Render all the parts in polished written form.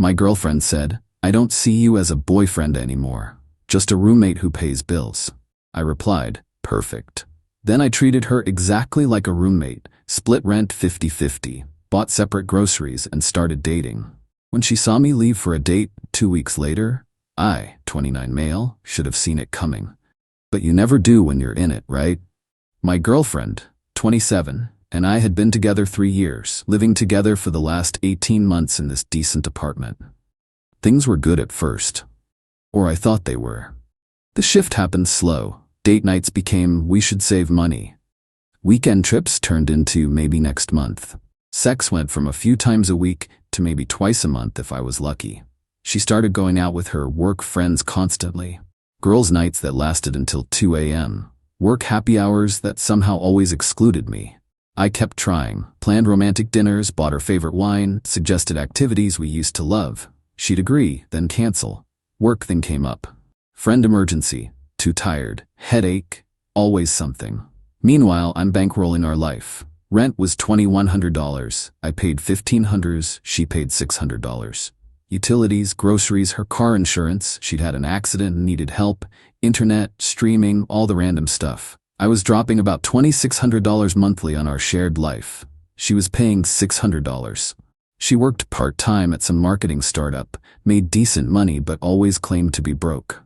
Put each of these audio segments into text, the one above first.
My girlfriend said, "I don't see you as a boyfriend anymore, just a roommate who pays bills." I replied, "Perfect." Then I treated her exactly like a roommate, split rent 50-50, bought separate groceries, and started dating. When she saw me leave for a date 2 weeks later, I, 29 male, should have seen it coming. But you never do when you're in it, right? My girlfriend, 27, and I had been together 3 years, living together for the last 18 months in this decent apartment. Things were good at first. Or I thought they were. The shift happened slow. Date nights became, we should save money. Weekend trips turned into maybe next month. Sex went from a few times a week to maybe twice a month if I was lucky. She started going out with her work friends constantly. Girls' nights that lasted until 2 a.m. Work happy hours that somehow always excluded me. I kept trying, planned romantic dinners, bought her favorite wine, suggested activities we used to love. She'd agree, then cancel. Work thing came up. Friend emergency, too tired, headache, always something. Meanwhile, I'm bankrolling our life. Rent was $2,100. I paid $1,500, she paid $600. Utilities, groceries, her car insurance, she'd had an accident and needed help, internet, streaming, all the random stuff. I was dropping about $2,600 monthly on our shared life. She was paying $600. She worked part-time at some marketing startup, made decent money but always claimed to be broke.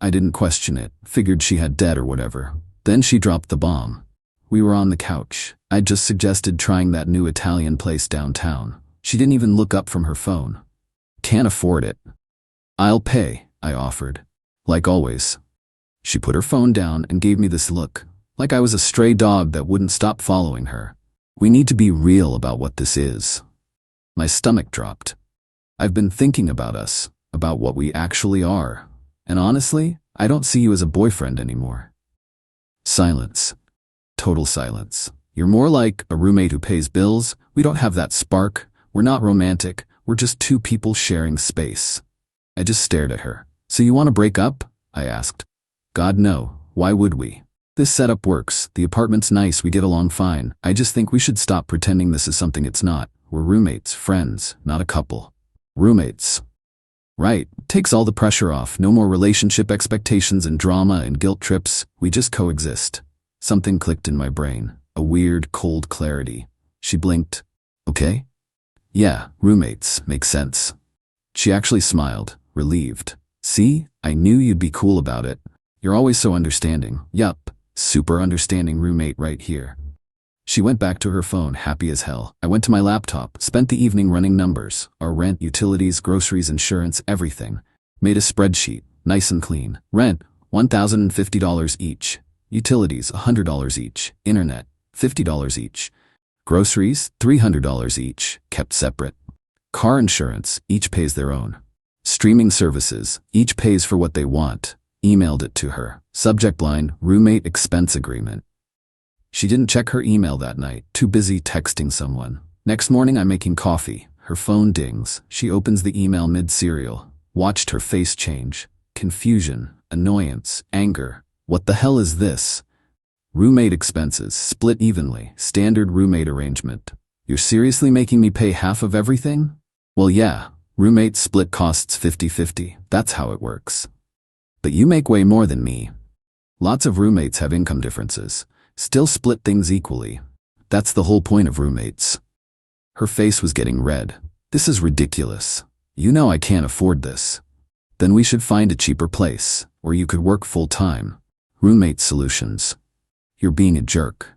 I didn't question it, figured she had debt or whatever. Then she dropped the bomb. We were on the couch. I'd just suggested trying that new Italian place downtown. She didn't even look up from her phone. "Can't afford it." "I'll pay," I offered. Like always. She put her phone down and gave me this look, like I was a stray dog that wouldn't stop following her. We need to be real about what this is. My stomach dropped. I've been thinking about us, about what we actually are. And honestly, I don't see you as a boyfriend anymore. Silence. Total silence. You're more like a roommate who pays bills. We don't have that spark. We're not romantic. We're just two people sharing space. I just stared at her. "So you want to break up?" I asked. "God, no. Why would we? This setup works. The apartment's nice. We get along fine. I just think we should stop pretending this is something it's not. We're roommates, friends, not a couple." Roommates. Right. Takes all the pressure off. No more relationship expectations and drama and guilt trips. We just coexist. Something clicked in my brain. A weird, cold clarity. She blinked. "Okay?" "Yeah, roommates. Makes sense." She actually smiled, relieved. "See? I knew you'd be cool about it. You're always so understanding." "Yup. Super understanding roommate right here." She went back to her phone, happy as hell. I went to my laptop, spent the evening running numbers. Our rent, utilities, groceries, insurance, everything. Made a spreadsheet, nice and clean. Rent, $1,050 each. Utilities, $100 each. Internet, $50 each. Groceries, $300 each, kept separate. Car insurance, each pays their own. Streaming services, each pays for what they want. Emailed it to her. Subject line, roommate expense agreement. She didn't check her email that night, too busy texting someone. Next morning I'm making coffee. Her phone dings. She opens the email mid-cereal. Watched her face change. Confusion, annoyance, anger. What the hell is this? Roommate expenses, split evenly, standard roommate arrangement. You're seriously making me pay half of everything? Well, yeah, roommate split costs 50-50. That's how it works. But you make way more than me. Lots of roommates have income differences. Still split things equally. That's the whole point of roommates. Her face was getting red. This is ridiculous. You know I can't afford this. Then we should find a cheaper place, where you could work full-time. Roommate solutions. You're being a jerk.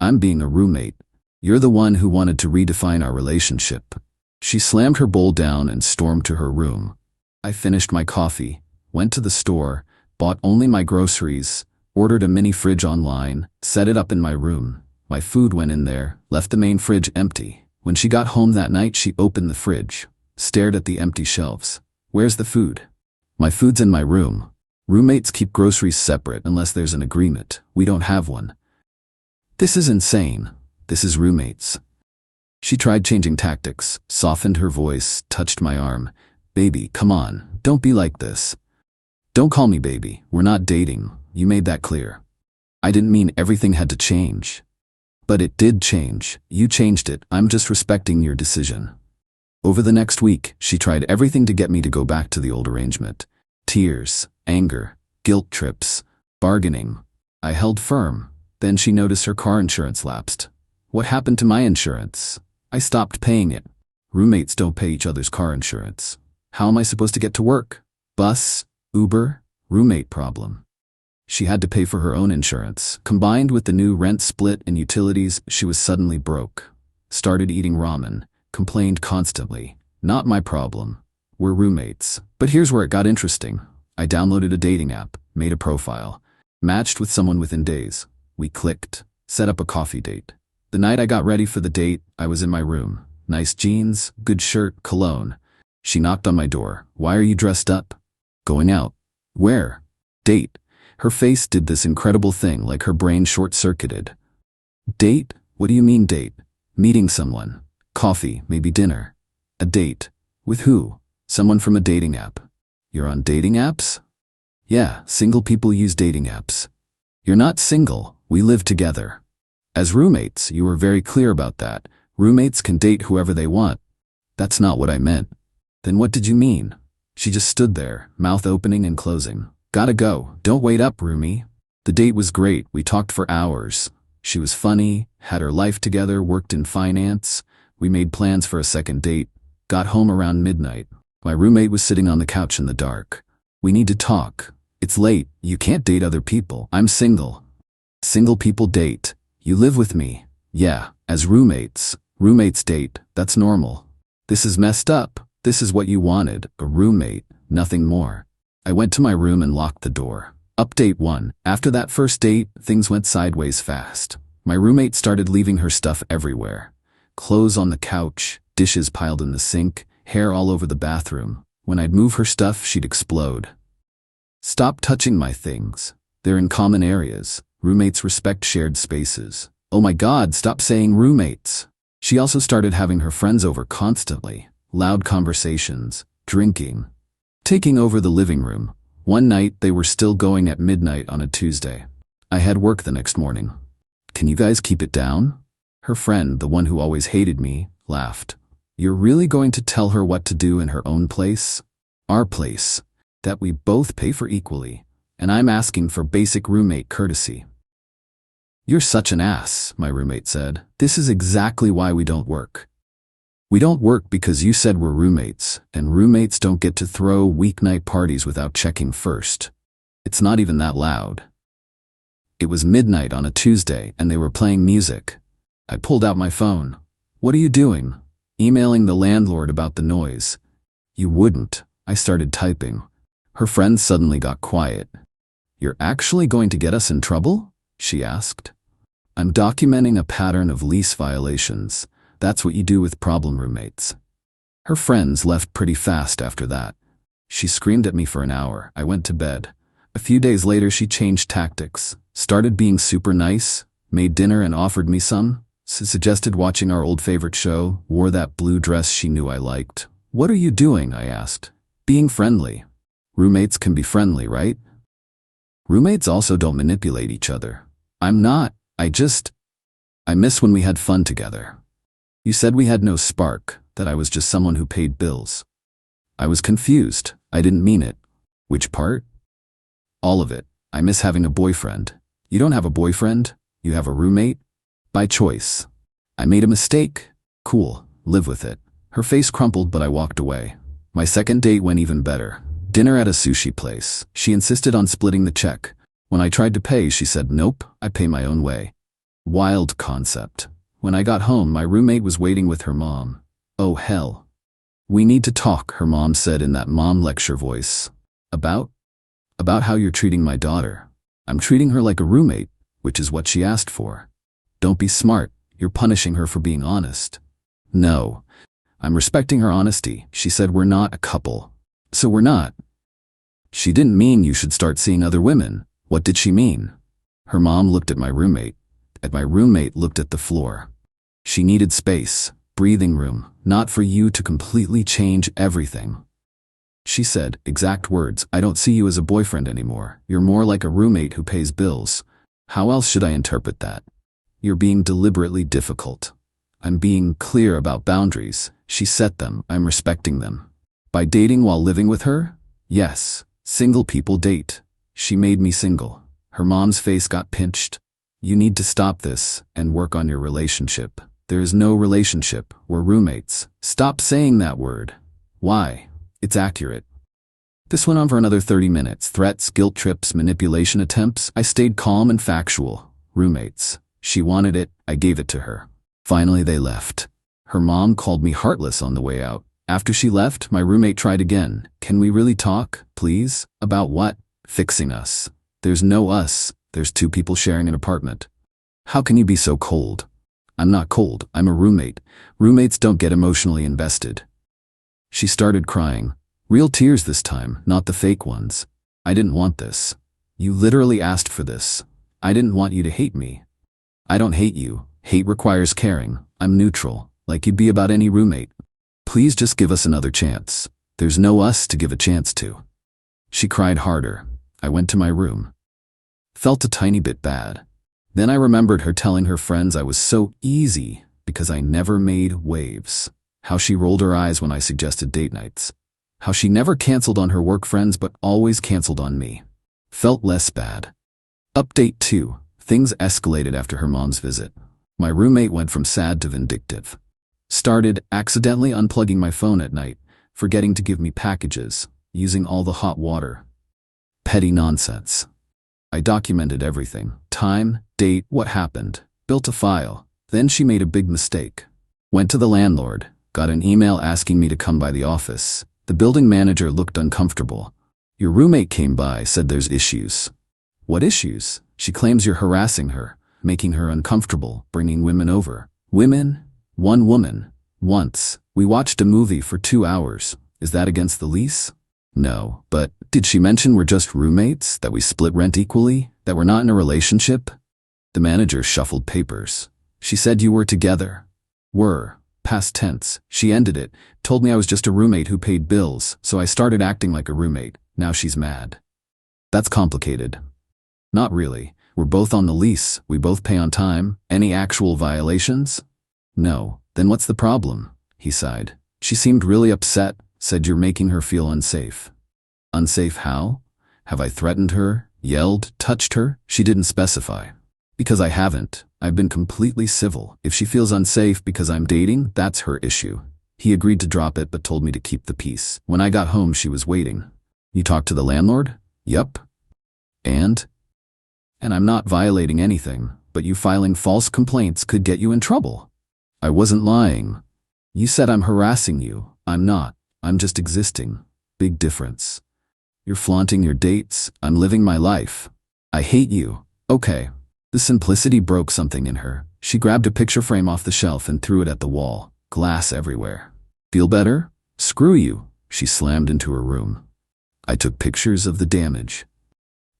I'm being a roommate. You're the one who wanted to redefine our relationship. She slammed her bowl down and stormed to her room. I finished my coffee, went to the store, bought only my groceries, ordered a mini fridge online, set it up in my room. My food went in there, left the main fridge empty. When she got home that night, she opened the fridge, stared at the empty shelves. Where's the food? My food's in my room. Roommates keep groceries separate unless there's an agreement. We don't have one. This is insane. This is roommates. She tried changing tactics, softened her voice, touched my arm. Baby, come on, don't be like this. Don't call me baby. We're not dating. You made that clear. I didn't mean everything had to change. But it did change. You changed it. I'm just respecting your decision. Over the next week, she tried everything to get me to go back to the old arrangement. Tears, anger, guilt trips, bargaining. I held firm. Then she noticed her car insurance lapsed. What happened to my insurance? I stopped paying it. Roommates don't pay each other's car insurance. How am I supposed to get to work? Bus? Uber? Roommate problem. She had to pay for her own insurance. Combined with the new rent split and utilities, she was suddenly broke. Started eating ramen. Complained constantly. Not my problem. We're roommates. But here's where it got interesting. I downloaded a dating app, made a profile, matched with someone within days. We clicked, set up a coffee date. The night I got ready for the date, I was in my room. Nice jeans, good shirt, cologne. She knocked on my door. Why are you dressed up? Going out. Where? Date. Her face did this incredible thing, like her brain short-circuited. Date? What do you mean date? Meeting someone. Coffee, maybe dinner. A date. With who? Someone from a dating app. You're on dating apps? Yeah, single people use dating apps. You're not single, we live together. As roommates, you were very clear about that. Roommates can date whoever they want. That's not what I meant. Then what did you mean? She just stood there, mouth opening and closing. Gotta go, don't wait up, roomie. The date was great, we talked for hours. She was funny, had her life together, worked in finance. We made plans for a second date. Got home around midnight. My roommate was sitting on the couch in the dark. We need to talk. It's late, you can't date other people. I'm single. Single people date. You live with me. Yeah, as roommates. Roommates date, that's normal. This is messed up. This is what you wanted, a roommate, nothing more. I went to my room and locked the door. Update 1. After that first date, things went sideways fast. My roommate started leaving her stuff everywhere. Clothes on the couch, dishes piled in the sink, hair all over the bathroom. When I'd move her stuff, she'd explode. Stop touching my things. They're in common areas. Roommates respect shared spaces. Oh my God, stop saying roommates. She also started having her friends over constantly. Loud conversations, drinking, taking over the living room. One night, they were still going at midnight on a Tuesday. I had work the next morning. Can you guys keep it down? Her friend, the one who always hated me, laughed. You're really going to tell her what to do in her own place? Our place. That we both pay for equally. And I'm asking for basic roommate courtesy. You're such an ass, my roommate said. This is exactly why we don't work. We don't work because you said we're roommates, and roommates don't get to throw weeknight parties without checking first. It's not even that loud. It was midnight on a Tuesday, and they were playing music. I pulled out my phone. What are you doing? Emailing the landlord about the noise. You wouldn't. I started typing. Her friend suddenly got quiet. You're actually going to get us in trouble? She asked. I'm documenting a pattern of lease violations. That's what you do with problem roommates. Her friends left pretty fast after that. She screamed at me for an hour. I went to bed. A few days later, she changed tactics, started being super nice, made dinner and offered me some, suggested watching our old favorite show, wore that blue dress she knew I liked. What are you doing? I asked. Being friendly. Roommates can be friendly, right? Roommates also don't manipulate each other. I'm not. I miss when we had fun together. You said we had no spark, that I was just someone who paid bills. I was confused. I didn't mean it. Which part? All of it. I miss having a boyfriend. You don't have a boyfriend? You have a roommate? By choice. I made a mistake. Cool. Live with it. Her face crumpled, but I walked away. My second date went even better. Dinner at a sushi place. She insisted on splitting the check. When I tried to pay, she said, nope, I pay my own way. Wild concept. When I got home, my roommate was waiting with her mom. Oh hell. We need to talk, her mom said in that mom lecture voice. About how you're treating my daughter. I'm treating her like a roommate, which is what she asked for. Don't be smart, you're punishing her for being honest. No. I'm respecting her honesty. She said we're not a couple. So we're not. She didn't mean you should start seeing other women. What did she mean? Her mom looked at my roommate. My roommate looked at the floor. She needed space, breathing room, not for you to completely change everything. She said, exact words, I don't see you as a boyfriend anymore. You're more like a roommate who pays bills. How else should I interpret that? You're being deliberately difficult. I'm being clear about boundaries. She set them. I'm respecting them. By dating while living with her? Yes. Single people date. She made me single. Her mom's face got pinched. You need to stop this and work on your relationship. There is no relationship. We're roommates. Stop saying that word. Why? It's accurate. This went on for another 30 minutes. Threats, guilt trips, manipulation attempts. I stayed calm and factual. Roommates. She wanted it. I gave it to her. Finally, they left. Her mom called me heartless on the way out. After she left, my roommate tried again. Can we really talk, please? About what? Fixing us. There's no us. There's two people sharing an apartment. How can you be so cold? I'm not cold. I'm a roommate. Roommates don't get emotionally invested. She started crying. Real tears this time, not the fake ones. I didn't want this. You literally asked for this. I didn't want you to hate me. I don't hate you. Hate requires caring. I'm neutral, like you'd be about any roommate. Please just give us another chance. There's no us to give a chance to. She cried harder. I went to my room. Felt a tiny bit bad. Then I remembered her telling her friends I was so easy because I never made waves. How she rolled her eyes when I suggested date nights. How she never canceled on her work friends but always canceled on me. Felt less bad. Update 2. Things escalated after her mom's visit. My roommate went from sad to vindictive. Started accidentally unplugging my phone at night, forgetting to give me packages, using all the hot water. Petty nonsense. I documented everything. Time, date, what happened. Built a file. Then she made a big mistake. Went to the landlord. Got an email asking me to come by the office. The building manager looked uncomfortable. Your roommate came by, said there's issues. What issues? She claims you're harassing her, making her uncomfortable, bringing women over. Women? One woman. Once. We watched a movie for 2 hours. Is that against the lease? No, but did she mention we're just roommates, that we split rent equally, that we're not in a relationship? The manager shuffled papers. She said you were together. Were. Past tense. She ended it, told me I was just a roommate who paid bills, so I started acting like a roommate. Now she's mad. That's complicated. Not really. We're both on the lease. We both pay on time. Any actual violations? No. Then what's the problem? He sighed. She seemed really upset, said you're making her feel unsafe. Unsafe how? Have I threatened her, yelled, touched her? She didn't specify. Because I haven't. I've been completely civil. If she feels unsafe because I'm dating, that's her issue. He agreed to drop it but told me to keep the peace. When I got home, she was waiting. You talked to the landlord? Yup. And I'm not violating anything, but you filing false complaints could get you in trouble. I wasn't lying. You said I'm harassing you. I'm not. I'm just existing. Big difference. You're flaunting your dates. I'm living my life. I hate you. Okay. The simplicity broke something in her. She grabbed a picture frame off the shelf and threw it at the wall. Glass everywhere. Feel better? Screw you. She slammed into her room. I took pictures of the damage.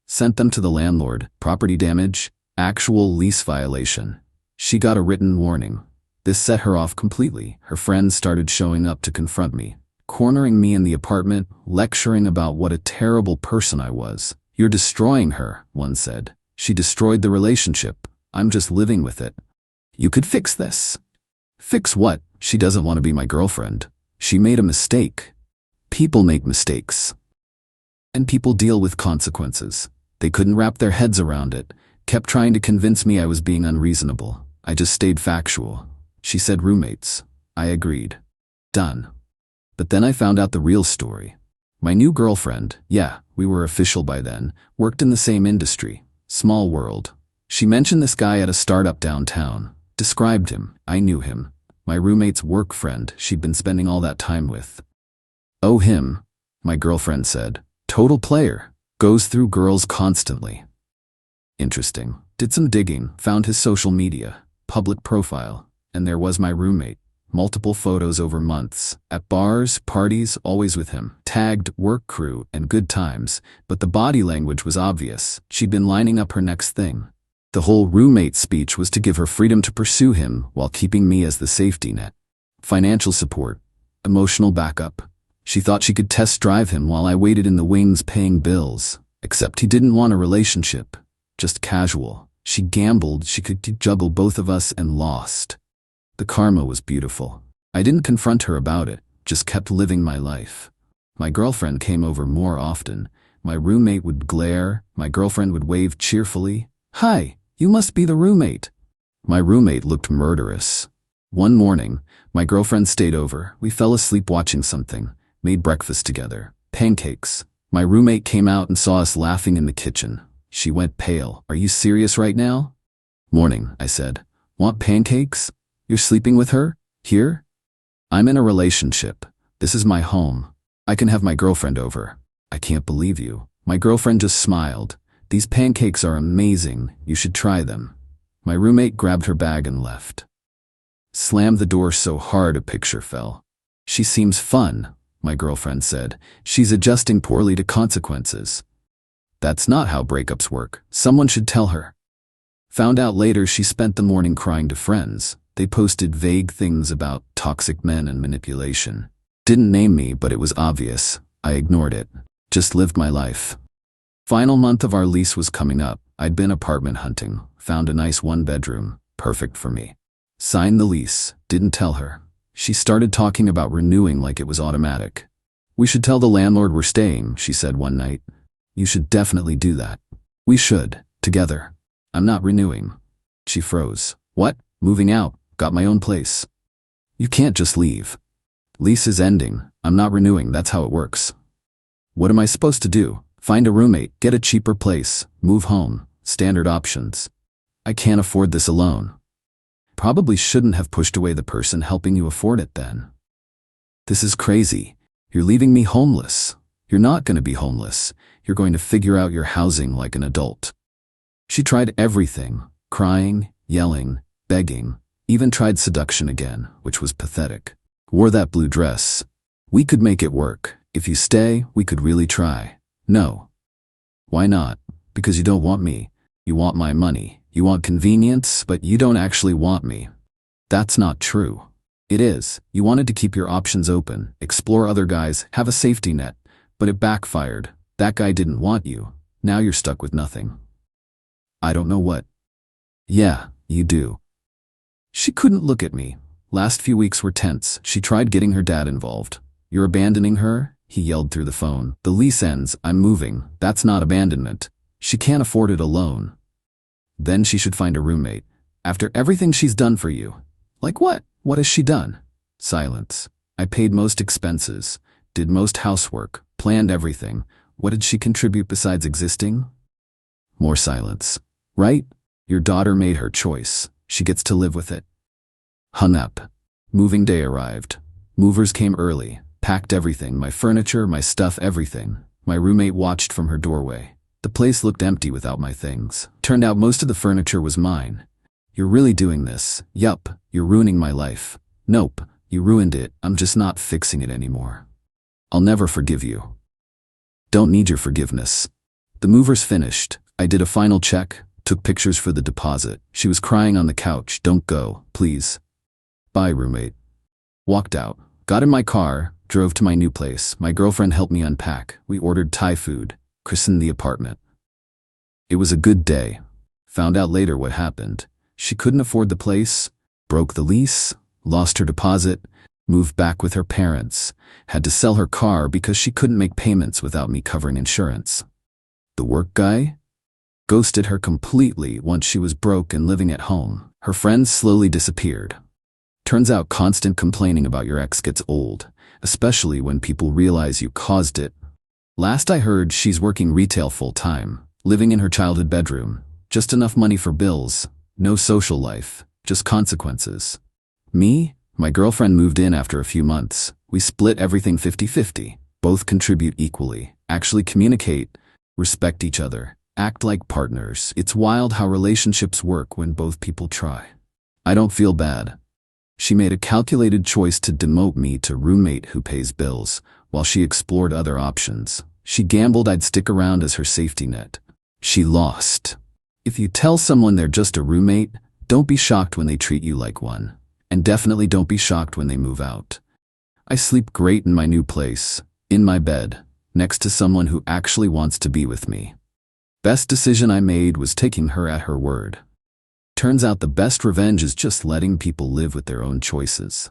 Sent them to the landlord. Property damage. Actual lease violation. She got a written warning. This set her off completely. Her friends started showing up to confront me, cornering me in the apartment, lecturing about what a terrible person I was. You're destroying her, one said. She destroyed the relationship. I'm just living with it. You could fix this. Fix what? She doesn't want to be my girlfriend. She made a mistake. People make mistakes. And people deal with consequences. They couldn't wrap their heads around it, kept trying to convince me I was being unreasonable. I just stayed factual. She said roommates. I agreed. Done. But then I found out the real story. My new girlfriend, yeah, we were official by then, worked in the same industry. Small world. She mentioned this guy at a startup downtown. Described him. I knew him. My roommate's work friend she'd been spending all that time with. Oh, him, my girlfriend said. Total player. Goes through girls constantly. Interesting. Did some digging, found his social media, public profile, and there was my roommate. Multiple photos over months. At bars, parties, always with him. Tagged work crew and good times, but the body language was obvious. She'd been lining up her next thing. The whole roommate speech was to give her freedom to pursue him while keeping me as the safety net. Financial support. Emotional backup. She thought she could test drive him while I waited in the wings paying bills. Except he didn't want a relationship. Just casual. She gambled she could juggle both of us and lost. The karma was beautiful. I didn't confront her about it, just kept living my life. My girlfriend came over more often. My roommate would glare, my girlfriend would wave cheerfully. "Hi, you must be the roommate." My roommate looked murderous. One morning, my girlfriend stayed over. We fell asleep watching something, made breakfast together. Pancakes. My roommate came out and saw us laughing in the kitchen. She went pale. "Are you serious right now?" "Morning," I said. "Want pancakes? You're sleeping with her? Here?" "I'm in a relationship. This is my home. I can have my girlfriend over." "I can't believe you." My girlfriend just smiled. "These pancakes are amazing. You should try them." My roommate grabbed her bag and left. Slammed the door so hard a picture fell. "She seems fun," my girlfriend said. "She's adjusting poorly to consequences." That's not how breakups work. Someone should tell her. Found out later she spent the morning crying to friends. They posted vague things about toxic men and manipulation. Didn't name me, but it was obvious. I ignored it. Just lived my life. Final month of our lease was coming up. I'd been apartment hunting. Found a nice one-bedroom. Perfect for me. Signed the lease. Didn't tell her. She started talking about renewing like it was automatic. "We should tell the landlord we're staying," she said one night. "You should definitely do that." "We should. Together." "I'm not renewing." She froze. "What? Moving out? Got my own place." "You can't just leave." "Lease is ending. I'm not renewing. That's how it works." "What am I supposed to do? Find a roommate, get a cheaper place, move home, standard options." "I can't afford this alone." Probably shouldn't have pushed away the person helping you afford it then. "This is crazy. You're leaving me homeless." "You're not going to be homeless. You're going to figure out your housing like an adult." She tried everything, crying, yelling, begging, even tried seduction again, which was pathetic. Wore that blue dress. "We could make it work. If you stay, we could really try." "No." "Why not?" "Because you don't want me. You want my money. You want convenience, but you don't actually want me." "That's not true." "It is. You wanted to keep your options open, explore other guys, have a safety net, but it backfired. That guy didn't want you. Now you're stuck with nothing." "I don't know what." "Yeah, you do." She couldn't look at me. Last few weeks were tense. She tried getting her dad involved. "You're abandoning her?" he yelled through the phone. "The lease ends. I'm moving. That's not abandonment. She can't afford it alone." "Then she should find a roommate. After everything she's done for you." "Like what? What has she done?" Silence. "I paid most expenses, did most housework, planned everything. What did she contribute besides existing?" More silence. "Right? Your daughter made her choice. She gets to live with it." Hung up. Moving day arrived. Movers came early, packed everything, my furniture, my stuff, everything. My roommate watched from her doorway. The place looked empty without my things. Turned out most of the furniture was mine. "You're really doing this?" "Yup, you're ruining my life." "Nope, you ruined it. I'm just not fixing it anymore." "I'll never forgive you." "Don't need your forgiveness." The movers finished. I did a final check, took pictures for the deposit. She was crying on the couch. "Don't go, please." "Bye, roommate." Walked out. Got in my car, drove to my new place. My girlfriend helped me unpack. We ordered Thai food, christened the apartment. It was a good day. Found out later what happened. She couldn't afford the place, broke the lease, lost her deposit, moved back with her parents, had to sell her car because she couldn't make payments without me covering insurance. The work guy? Ghosted her completely once she was broke and living at home. Her friends slowly disappeared. Turns out constant complaining about your ex gets old, especially when people realize you caused it. Last I heard, she's working retail full-time, living in her childhood bedroom. Just enough money for bills, no social life, just consequences. Me? My girlfriend moved in after a few months. We split everything 50-50. Both contribute equally, actually communicate, respect each other, act like partners. It's wild how relationships work when both people try. I don't feel bad. She made a calculated choice to demote me to roommate who pays bills, while she explored other options. She gambled I'd stick around as her safety net. She lost. If you tell someone they're just a roommate, don't be shocked when they treat you like one. And definitely don't be shocked when they move out. I sleep great in my new place, in my bed, next to someone who actually wants to be with me. Best decision I made was taking her at her word. Turns out the best revenge is just letting people live with their own choices.